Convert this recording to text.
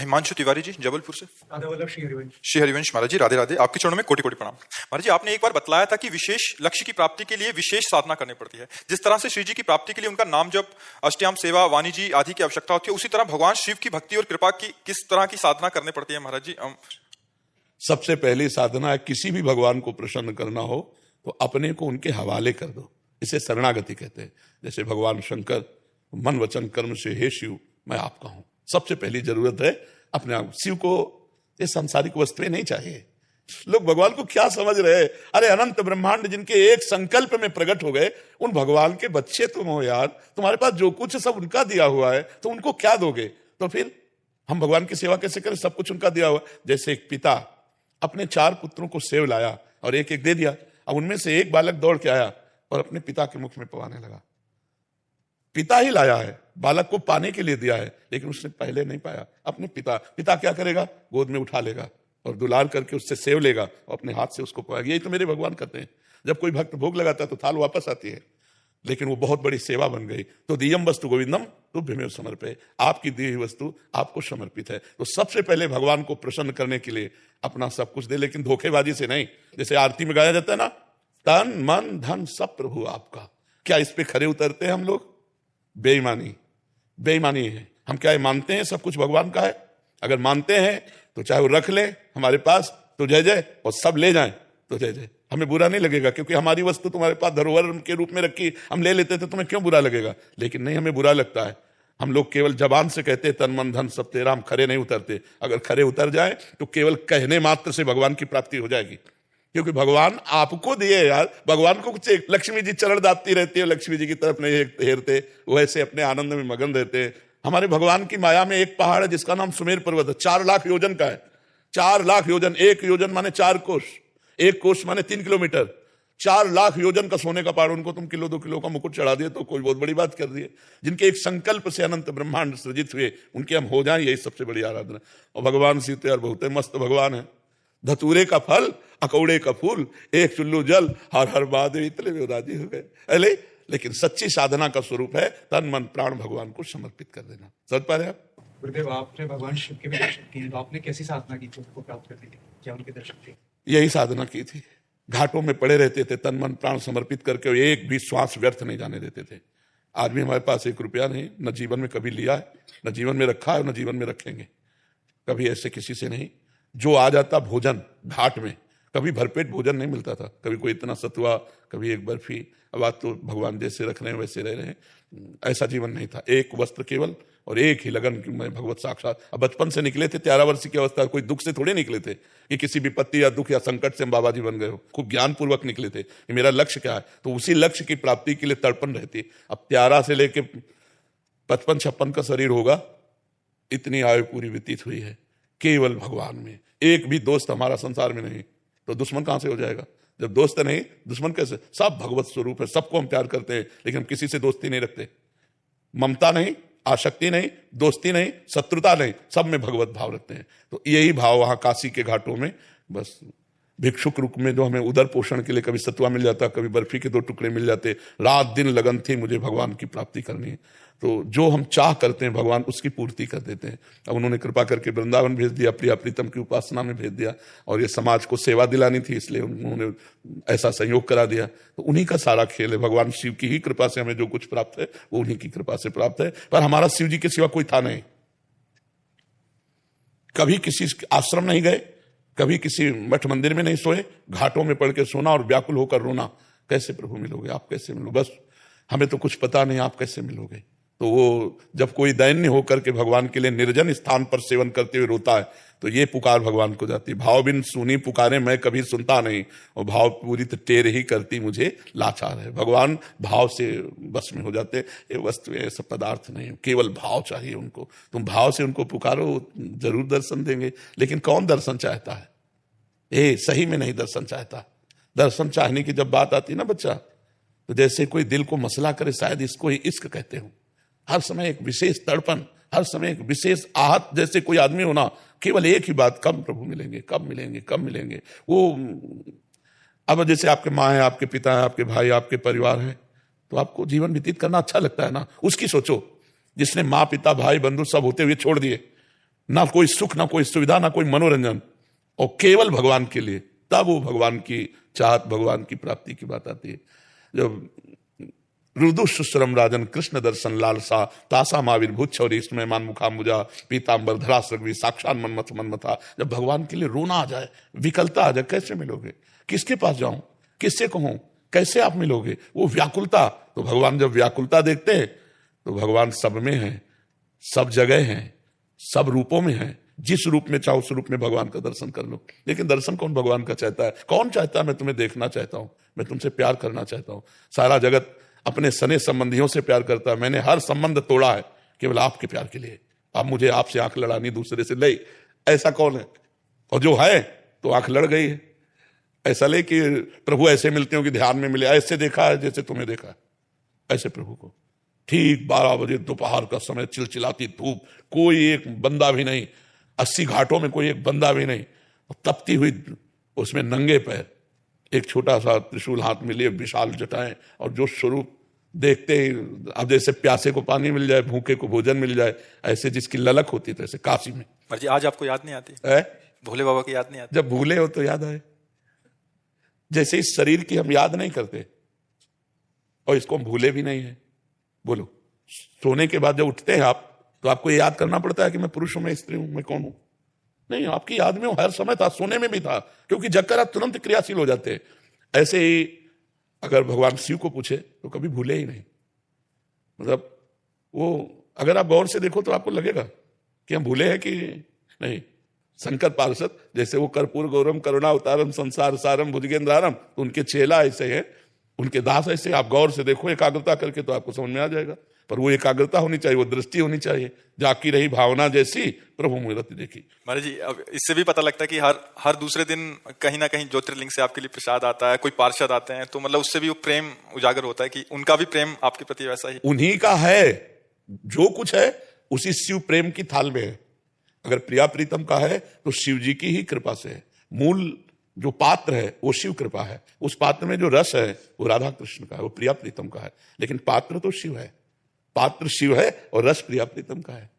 हिमांशु तिवारी जी जबलपुर से। राधा वल्लभ श्री हरिवंश। श्री हरिवंश महाराज जी, राधे राधे। आपके चरणों में कोटि कोटि प्रणाम। महाराज जी, आपने एक बार बतलाया था कि विशेष लक्ष्य की प्राप्ति के लिए विशेष साधना करनी पड़ती है। जिस तरह से श्री जी की प्राप्ति के लिए उनका नाम जप, अष्टयाम सेवा, वाणी जी आदि की आवश्यकता होती है, उसी तरह भगवान शिव की भक्ति और कृपा की किस तरह की साधना करनी पड़ती है महाराज जी? सबसे पहली साधना है, किसी भी भगवान को प्रसन्न करना हो तो अपने को उनके हवाले कर दो। इसे शरणागति कहते हैं। जैसे भगवान शंकर मन वचन कर्म से, हे शिव मैं आपका हूं। सबसे पहली जरूरत है अपने आप। शिव को ये सांसारिक वस्तुएं नहीं चाहिए। लोग भगवान को क्या समझ रहे हैं? अरे अनंत ब्रह्मांड जिनके एक संकल्प में प्रकट हो गए, उन भगवान के बच्चे तुम हो यार। तुम्हारे पास जो कुछ सब उनका दिया हुआ है, तो उनको क्या दोगे? तो फिर हम भगवान की सेवा कैसे करें? सब कुछ उनका दिया हुआ। जैसे एक पिता अपने 4 पुत्रों को सेव लाया और एक एक दे दिया। अब उनमें से एक बालक दौड़ के आया और अपने पिता के मुख में पवाने लगा। पिता ही लाया है, बालक को पाने के लिए दिया है, लेकिन उसने पहले नहीं पाया। अपने पिता क्या करेगा? गोद में उठा लेगा और दुलार करके उससे सेव लेगा और अपने हाथ से उसको पवाएगा। यही तो मेरे भगवान करते हैं। जब कोई भक्त भोग लगाता है तो थाल वापस आती है, लेकिन वो बहुत बड़ी सेवा बन गई। तो दियम वस्तु गोविंदम तुभ्यमेव समर्पये, आपकी दी हुई वस्तु आपको समर्पित है। तो सबसे पहले भगवान को प्रसन्न करने के लिए अपना सब कुछ दे, लेकिन धोखेबाजी से नहीं। जैसे आरती में गाया जाता है ना, तन मन धन सब प्रभु आपका। क्या इस पे खरे उतरते हैं हम लोग? बेईमानी है। हम क्या मानते हैं सब कुछ भगवान का है? अगर मानते हैं तो चाहे वो रख ले हमारे पास तो जय जय, और सब ले जाएं तो जय जय। हमें बुरा नहीं लगेगा, क्योंकि हमारी वस्तु तुम्हारे पास धरोहर के रूप में रखी, हम ले लेते थे, तुम्हें क्यों बुरा लगेगा? लेकिन नहीं, हमें बुरा लगता है। हम लोग केवल जबान से कहते तन मन धन सब तेरा, हम खरे नहीं उतरते। अगर खरे उतर जाए तो केवल कहने मात्र से भगवान की प्राप्ति हो जाएगी, क्योंकि भगवान आपको दिए यार। भगवान को कुछ, लक्ष्मी जी चरण दापती रहती है, लक्ष्मी जी की तरफ नहीं हेरते, वैसे अपने आनंद में मगन रहते हैं। हमारे भगवान की माया में एक पहाड़ है जिसका नाम सुमेर पर्वत है। 4 लाख योजन का है। 4 लाख योजन, 1 योजन माने 4 कोस, 1 कोस माने 3 किलोमीटर। 4 लाख योजन का सोने का पहाड़, उनको तुम किलो 2 किलो का मुकुट चढ़ा दिए तो कोई बहुत बड़ी बात कर दी है। जिनके एक संकल्प से अनंत ब्रह्मांड सृजित हुए, उनके हम हो जाएं, यही सबसे बड़ी आराधना। और भगवान सीते यार बहुत मस्त भगवान है। धतूरे का फल, अकौड़े का फूल, एक चुल्लू जल, हर हर महादेव, इतने में राजी हो गए। अरे लेकिन सच्ची साधना का स्वरूप है तन मन प्राण भगवान को समर्पित कर देना। समझ पा रहे आप? गुरुदेव, आपने भगवान शिव के भी दर्शन किए, तो आपने कैसी साधना की थी उनको प्राप्त करने के लिए? क्या उनके दर्शन थे? यही साधना की थी। घाटों में पड़े रहते थे, तन मन प्राण समर्पित करके, एक भी श्वास व्यर्थ नहीं जाने देते थे। आज भी हमारे पास 1 रुपया नहीं, न जीवन में कभी लिया है, न जीवन में रखा है, न जीवन में रखेंगे। कभी ऐसे किसी से नहीं। जो आ जाता भोजन घाट में, कभी भरपेट भोजन नहीं मिलता था। कभी कोई इतना सतुआ, कभी एक बर्फी। अब आज तो भगवान जैसे रख रहे हैं वैसे रह रहे हैं। ऐसा जीवन नहीं था। एक वस्त्र केवल और एक ही लगन कि मैं भगवत साक्षात। अब बचपन से निकले थे, 13 वर्ष की अवस्था, कोई दुख से थोड़े निकले थे कि किसी विपत्ति या दुख या संकट से हम बाबा जी बन गए हो। खूब ज्ञानपूर्वक निकले थे कि मेरा लक्ष्य क्या है, तो उसी लक्ष्य की प्राप्ति के लिए तड़पन रहती। अब 13 से लेके 55-56 का शरीर होगा, इतनी आयु पूरी व्यतीत हुई है केवल भगवान में। एक भी दोस्त हमारा संसार में नहीं, तो दुश्मन कहां से हो जाएगा? जब दोस्त नहीं, दुश्मन कैसे? सब भगवत स्वरूप है, सबको हम प्यार करते हैं, लेकिन हम किसी से दोस्ती नहीं रखते। ममता नहीं, आसक्ति नहीं, दोस्ती नहीं, शत्रुता नहीं, सब में भगवत भाव रखते हैं। तो यही भाव वहां काशी के घाटों में, बस भिक्षुक रूप में जो हमें उदर पोषण के लिए कभी सतुआ मिल जाता, कभी बर्फी के 2 टुकड़े मिल जाते। रात दिन लगन थी मुझे भगवान की प्राप्ति करनी है। तो जो हम चाह करते हैं भगवान उसकी पूर्ति कर देते हैं। अब उन्होंने कृपा करके वृंदावन भेज दिया, प्रिया प्रीतम की उपासना में भेज दिया, और ये समाज को सेवा दिलानी थी, इसलिए उन्होंने ऐसा संयोग करा दिया। तो उन्हीं का सारा खेल है। भगवान शिव की ही कृपा से हमें जो कुछ प्राप्त है वो उन्हीं की कृपा से प्राप्त है। पर हमारा शिव जी के सिवा कोई था नहीं। कभी किसी आश्रम नहीं गए, कभी किसी मठ मंदिर में नहीं सोए, घाटों में पड़ के सोना और व्याकुल होकर रोना। कैसे प्रभु मिलोगे आप? कैसे मिलोगे? बस हमें तो कुछ पता नहीं, आप कैसे मिलोगे? तो वो जब कोई दैन्य होकर के भगवान के लिए निर्जन स्थान पर सेवन करते हुए रोता है, तो ये पुकार भगवान को जाती है। भाव बिन सुनी पुकारे मैं कभी सुनता नहीं, और भाव पूरी तो टेर ही करती मुझे लाचार है। भगवान भाव से बस में हो जाते। ये वस्तु ऐसा पदार्थ नहीं, केवल भाव चाहिए उनको। तुम भाव से उनको पुकारो, जरूर दर्शन देंगे। लेकिन कौन दर्शन चाहता है? सही में नहीं दर्शन चाहता। दर्शन चाहने की जब बात आती है ना बच्चा, तो जैसे कोई दिल को मसला करे, शायद इसको ही इश्क कहते हो। हर समय एक विशेष तड़पन, हर समय एक विशेष आहत, जैसे कोई आदमी होना, केवल एक ही बात, कब प्रभु मिलेंगे, कब मिलेंगे, कब मिलेंगे। वो अब जैसे आपके माँ है, आपके पिता है, आपके भाई, आपके परिवार है, तो आपको जीवन व्यतीत करना अच्छा लगता है ना। उसकी सोचो जिसने माँ पिता भाई बंधु सब होते हुए छोड़ दिए, ना कोई सुख, ना कोई सुविधा, ना कोई मनोरंजन, और केवल भगवान के लिए, तब वो भगवान की चाहत, भगवान की प्राप्ति की बात आती है। जब रुदुश्रम राजन कृष्ण दर्शन लालसा तासा माविर्भूत छौरी इसमें मान मुखामुजा पीताम्बर धरा सृग्वी साक्षात मनमथ मनमथा, जब भगवान के लिए रोना आ जाए, विकलता आ जाए, कैसे मिलोगे? किसके पास जाऊं? किससे कहूं? कैसे आप मिलोगे? वो व्याकुलता, तो भगवान जब व्याकुलता देखते हैं तो भगवान सब में है, सब जगह है, सब रूपों में है। जिस रूप में चाहो उस रूप में भगवान का दर्शन कर लो। लेकिन दर्शन कौन भगवान का चाहता है? कौन चाहता है मैं तुम्हें देखना चाहता हूं, मैं तुमसे प्यार करना चाहता हूं? सारा जगत अपने सने संबंधियों से प्यार करता है, मैंने हर संबंध तोड़ा है केवल आपके प्यार के लिए। अब मुझे आपसे आंख लड़ानी दूसरे से नहीं, ऐसा कौन है? और जो है तो आंख लड़ गई है। ऐसा ले कि प्रभु ऐसे मिलते हो कि ध्यान में मिले, ऐसे देखा है जैसे तुम्हें देखा है, ऐसे प्रभु को। ठीक 12 बजे दोपहर का समय, चिलचिलाती धूप, कोई एक बंदा भी नहीं, 80 घाटों में कोई एक बंदा भी नहीं, तपती हुई उसमें नंगे पैर, एक छोटा सा त्रिशूल हाथ में लिए, विशाल जटाएं, और जो स्वरूप देखते ही अब जैसे प्यासे को पानी मिल जाए, भूखे को भोजन मिल जाए, ऐसे जिसकी ललक होती थी, ऐसे काशी में। महाराज जी आज आपको याद नहीं आती है? भोले बाबा की याद नहीं आती? जब भूले हो तो याद आए। जैसे इस शरीर की हम याद नहीं करते और इसको हम भूले भी नहीं है। बोलो, सोने के बाद जब उठते हैं आप तो आपको याद करना पड़ता है कि मैं पुरुष हूं, मैं स्त्री हूं, मैं कौन हूं? नहीं, आपकी याद में वो हर समय था, सोने में भी था, क्योंकि जगकर आप तुरंत क्रियाशील हो जाते हैं। ऐसे ही अगर भगवान शिव को पूछे तो कभी भूले ही नहीं। मतलब वो अगर आप गौर से देखो तो आपको लगेगा कि हम भूले हैं कि नहीं। शंकर पार्षद जैसे वो कर्पूर गौरम करुणा अवतारम संसार सारम भुजगेंद्रारम, तो उनके चेला ऐसे हैं, उनके दास ऐसे। आप गौर से देखो एकाग्रता करके तो आपको समझ में आ जाएगा। पर वो एकाग्रता होनी चाहिए, वो दृष्टि होनी चाहिए, जाकी रही भावना जैसी प्रभु मूर्ति देखी। महाराज जी अब इससे भी पता लगता है कि हर दूसरे दिन कहीं ना कहीं ज्योतिर्लिंग से आपके लिए प्रसाद आता है, कोई पार्षद आते हैं, तो मतलब उससे भी वो प्रेम उजागर होता है कि उनका भी प्रेम आपके प्रति वैसा ही। उन्हीं का है, जो कुछ है उसी शिव प्रेम की थाल में है। अगर प्रिया प्रीतम का है तो शिव जी की ही कृपा से है। मूल जो पात्र है वो शिव कृपा है, उस पात्र में जो रस है वो राधा कृष्ण का है, वो प्रिया प्रीतम का है। लेकिन पात्र तो शिव है, पात्र शिव है और रस प्रिया प्रीतम का है।